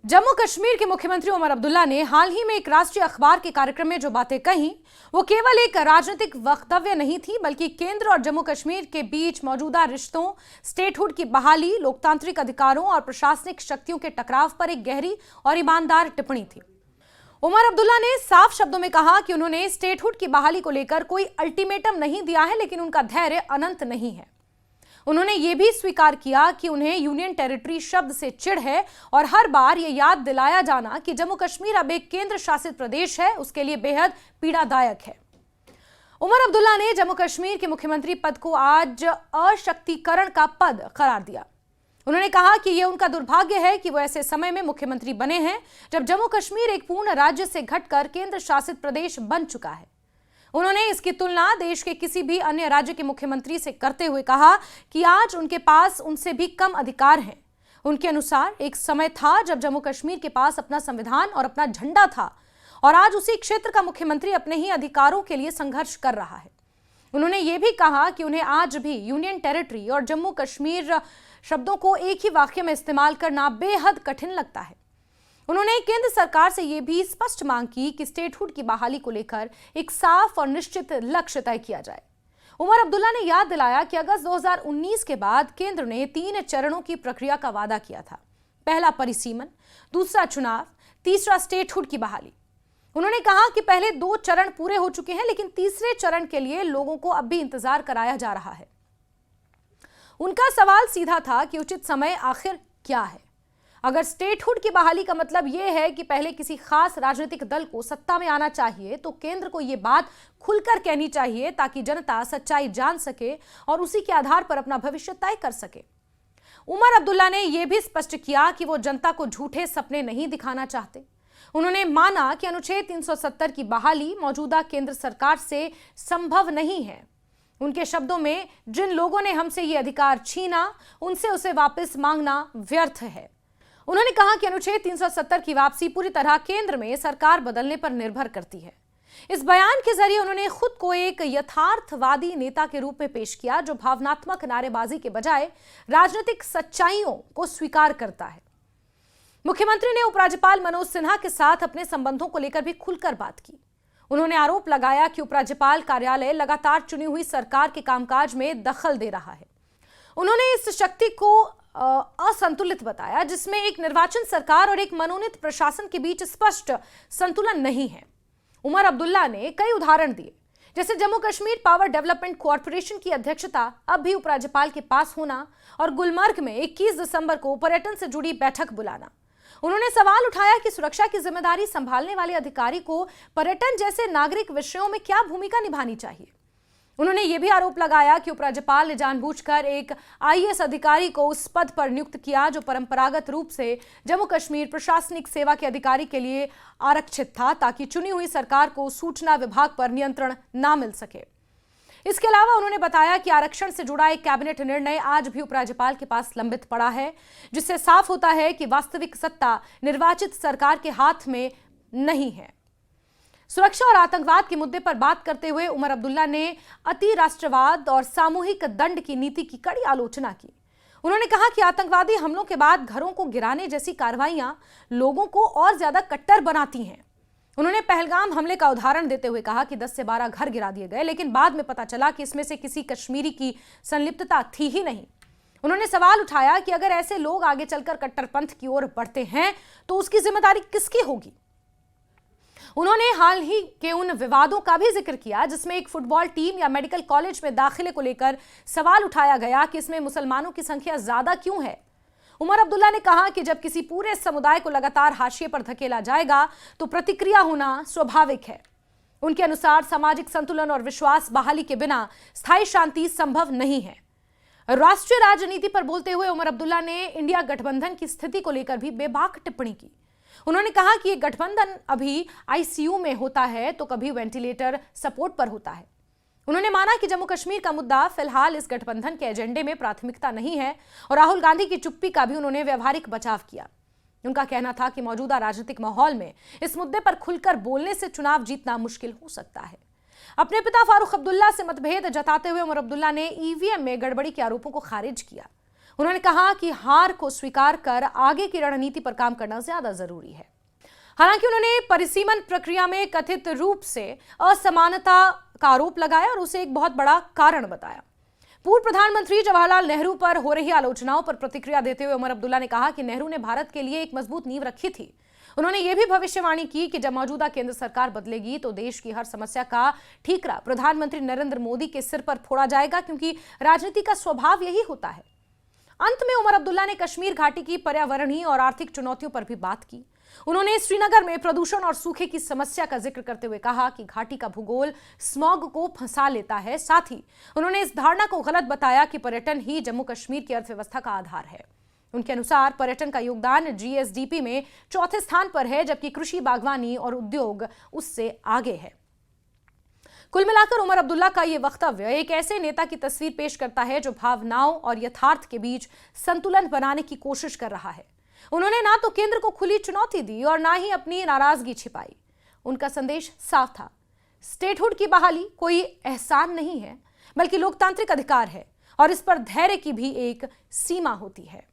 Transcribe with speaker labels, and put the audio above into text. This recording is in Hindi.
Speaker 1: जम्मू कश्मीर के मुख्यमंत्री उमर अब्दुल्ला ने हाल ही में एक राष्ट्रीय अखबार के कार्यक्रम में जो बातें कही वो केवल एक राजनीतिक वक्तव्य नहीं थी, बल्कि केंद्र और जम्मू कश्मीर के बीच मौजूदा रिश्तों, स्टेटहुड की बहाली, लोकतांत्रिक अधिकारों और प्रशासनिक शक्तियों के टकराव पर एक गहरी और ईमानदार टिप्पणी थी। उमर अब्दुल्ला ने साफ शब्दों में कहा कि उन्होंने स्टेटहुड की बहाली को लेकर कोई अल्टीमेटम नहीं दिया है, लेकिन उनका धैर्य अनंत नहीं है। उन्होंने यह भी स्वीकार किया कि उन्हें यूनियन टेरिटरी शब्द से चिढ़ है और हर बार यह याद दिलाया जाना कि जम्मू कश्मीर अब एक केंद्र शासित प्रदेश है, उसके लिए बेहद पीड़ादायक है। उमर अब्दुल्ला ने जम्मू कश्मीर के मुख्यमंत्री पद को आज अशक्तिकरण का पद करार दिया। उन्होंने कहा कि यह उनका दुर्भाग्य है कि वो ऐसे समय में मुख्यमंत्री बने हैं जब जम्मू कश्मीर एक पूर्ण राज्य से घटकर केंद्र शासित प्रदेश बन चुका है। उन्होंने इसकी तुलना देश के किसी भी अन्य राज्य के मुख्यमंत्री से करते हुए कहा कि आज उनके पास उनसे भी कम अधिकार हैं। उनके अनुसार एक समय था जब जम्मू कश्मीर के पास अपना संविधान और अपना झंडा था और आज उसी क्षेत्र का मुख्यमंत्री अपने ही अधिकारों के लिए संघर्ष कर रहा है। उन्होंने ये भी कहा कि उन्हें आज भी यूनियन टेरिटरी और जम्मू कश्मीर शब्दों को एक ही वाक्य में इस्तेमाल करना बेहद कठिन लगता है। उन्होंने केंद्र सरकार से यह भी स्पष्ट मांग की कि स्टेटहुड की बहाली को लेकर एक साफ और निश्चित लक्ष्य तय किया जाए। उमर अब्दुल्ला ने याद दिलाया कि अगस्त 2019 के बाद केंद्र ने 3 चरणों की प्रक्रिया का वादा किया था। पहला परिसीमन, दूसरा चुनाव, तीसरा स्टेटहुड की बहाली। उन्होंने कहा कि पहले 2 चरण पूरे हो चुके हैं, लेकिन तीसरे चरण के लिए लोगों को अब भी इंतजार कराया जा रहा है। उनका सवाल सीधा था कि उचित समय आखिर क्या है। अगर स्टेटहुड की बहाली का मतलब यह है कि पहले किसी खास राजनीतिक दल को सत्ता में आना चाहिए, तो केंद्र को यह बात खुलकर कहनी चाहिए ताकि जनता सच्चाई जान सके और उसी के आधार पर अपना भविष्य तय कर सके। उमर अब्दुल्ला ने यह भी स्पष्ट किया कि वो जनता को झूठे सपने नहीं दिखाना चाहते। उन्होंने माना कि अनुच्छेद 370 की बहाली मौजूदा केंद्र सरकार से संभव नहीं है। उनके शब्दों में, जिन लोगों ने हमसे ये अधिकार छीना, उनसे उसे वापस मांगना व्यर्थ है। उन्होंने कहा कि अनुच्छेद 370 की वापसी पूरी तरह केंद्र में सरकार बदलने पर निर्भर करती है। इस बयान के जरिए उन्होंने खुद को एक यथार्थवादी नेता के रूप में पेश किया, जो भावनात्मक नारेबाजी के बजाय राजनीतिक सच्चाइयों को स्वीकार करता है। मुख्यमंत्री ने उपराज्यपाल मनोज सिन्हा के साथ अपने संबंधों को लेकर भी खुलकर बात की। उन्होंने आरोप लगाया कि उपराज्यपाल कार्यालय लगातार चुनी हुई सरकार के कामकाज में दखल दे रहा है। उन्होंने इस शक्ति को असंतुलित बताया, जिसमें एक निर्वाचन सरकार और एक मनोनीत प्रशासन के बीच स्पष्ट संतुलन नहीं है। उमर अब्दुल्ला ने कई उदाहरण दिए, जैसे Jammu Kashmir power development corporation की अध्यक्षता अब भी उपराज्यपाल के पास होना और गुलमर्ग में 21 दिसंबर को पर्यटन से जुड़ी बैठक बुलाना। उन्होंने सवाल उठाया कि सुरक्षा की जिम्मेदारी संभालने वाले अधिकारी को पर्यटन जैसे नागरिक विषयों में क्या भूमिका निभानी चाहिए। उन्होंने यह भी आरोप लगाया कि उपराज्यपाल ने जानबूझकर एक आईएएस अधिकारी को उस पद पर नियुक्त किया जो परंपरागत रूप से जम्मू कश्मीर प्रशासनिक सेवा के अधिकारी के लिए आरक्षित था, ताकि चुनी हुई सरकार को सूचना विभाग पर नियंत्रण ना मिल सके। इसके अलावा उन्होंने बताया कि आरक्षण से जुड़ा एक कैबिनेट निर्णय आज भी उपराज्यपाल के पास लंबित पड़ा है, जिससे साफ होता है कि वास्तविक सत्ता निर्वाचित सरकार के हाथ में नहीं है। सुरक्षा और आतंकवाद के मुद्दे पर बात करते हुए उमर अब्दुल्ला ने अति राष्ट्रवाद और सामूहिक दंड की नीति की कड़ी आलोचना की। उन्होंने कहा कि आतंकवादी हमलों के बाद घरों को गिराने जैसी कार्रवाइयां लोगों को और ज्यादा कट्टर बनाती हैं। उन्होंने पहलगाम हमले का उदाहरण देते हुए कहा कि 10 से 12 घर गिरा दिए गए, लेकिन बाद में पता चला कि इसमें से किसी कश्मीरी की संलिप्तता थी ही नहीं। उन्होंने सवाल उठाया कि अगर ऐसे लोग आगे चलकर कट्टरपंथ की ओर बढ़ते हैं तो उसकी जिम्मेदारी किसकी होगी। उन्होंने हाल ही के उन विवादों का भी जिक्र किया जिसमें एक फुटबॉल टीम या मेडिकल कॉलेज में दाखिले को लेकर सवाल उठाया गया कि इसमें मुसलमानों की संख्या ज्यादा क्यों है। उमर अब्दुल्ला ने कहा कि जब किसी पूरे समुदाय को लगातार हाशिए पर धकेला जाएगा तो प्रतिक्रिया होना स्वाभाविक है। उनके अनुसार सामाजिक संतुलन और विश्वास बहाली के बिना स्थायी शांति संभव नहीं है। राष्ट्रीय राजनीति पर बोलते हुए उमर अब्दुल्ला ने इंडिया गठबंधन की स्थिति को लेकर भी बेबाक टिप्पणी की। उन्होंने कहा कि ये गठबंधन अभी आईसीयू में होता है तो कभी वेंटिलेटर सपोर्ट पर होता है। उन्होंने माना कि जम्मू कश्मीर का मुद्दा फिलहाल इस गठबंधन के एजेंडे में प्राथमिकता नहीं है और राहुल गांधी की चुप्पी का भी उन्होंने व्यवहारिक बचाव किया। उनका कहना था कि मौजूदा राजनीतिक माहौल में इस मुद्दे पर खुलकर बोलने से चुनाव जीतना मुश्किल हो सकता है। अपने पिता फारूक अब्दुल्ला से मतभेद जताते हुए उमर अब्दुल्ला ने ईवीएम में गड़बड़ी के आरोपों को खारिज किया। उन्होंने कहा कि हार को स्वीकार कर आगे की रणनीति पर काम करना ज्यादा जरूरी है। हालांकि उन्होंने परिसीमन प्रक्रिया में कथित रूप से असमानता का आरोप लगाया और उसे एक बहुत बड़ा कारण बताया। पूर्व प्रधानमंत्री जवाहरलाल नेहरू पर हो रही आलोचनाओं पर प्रतिक्रिया देते हुए उमर अब्दुल्ला ने कहा कि नेहरू ने भारत के लिए एक मजबूत नींव रखी थी। उन्होंने यह भी भविष्यवाणी की कि जब मौजूदा केंद्र सरकार बदलेगी तो देश की हर समस्या का ठीकरा प्रधानमंत्री नरेंद्र मोदी के सिर पर फोड़ा जाएगा, क्योंकि राजनीति का स्वभाव यही होता है। अंत में उमर अब्दुल्ला ने कश्मीर घाटी की पर्यावरणीय और आर्थिक चुनौतियों पर भी बात की। उन्होंने श्रीनगर में प्रदूषण और सूखे की समस्या का जिक्र करते हुए कहा कि घाटी का भूगोल स्मॉग को फंसा लेता है। साथ ही उन्होंने इस धारणा को गलत बताया कि पर्यटन ही जम्मू कश्मीर की अर्थव्यवस्था का आधार है। उनके अनुसार पर्यटन का योगदान जीएसडीपी में चौथे स्थान पर है, जबकि कृषि, बागवानी और उद्योग उससे आगे है। कुल मिलाकर उमर अब्दुल्ला का यह वक्तव्य एक ऐसे नेता की तस्वीर पेश करता है जो भावनाओं और यथार्थ के बीच संतुलन बनाने की कोशिश कर रहा है। उन्होंने ना तो केंद्र को खुली चुनौती दी और ना ही अपनी नाराजगी छिपाई। उनका संदेश साफ था, स्टेटहुड की बहाली कोई एहसान नहीं है, बल्कि लोकतांत्रिक अधिकार है और इस पर धैर्य की भी एक सीमा होती है।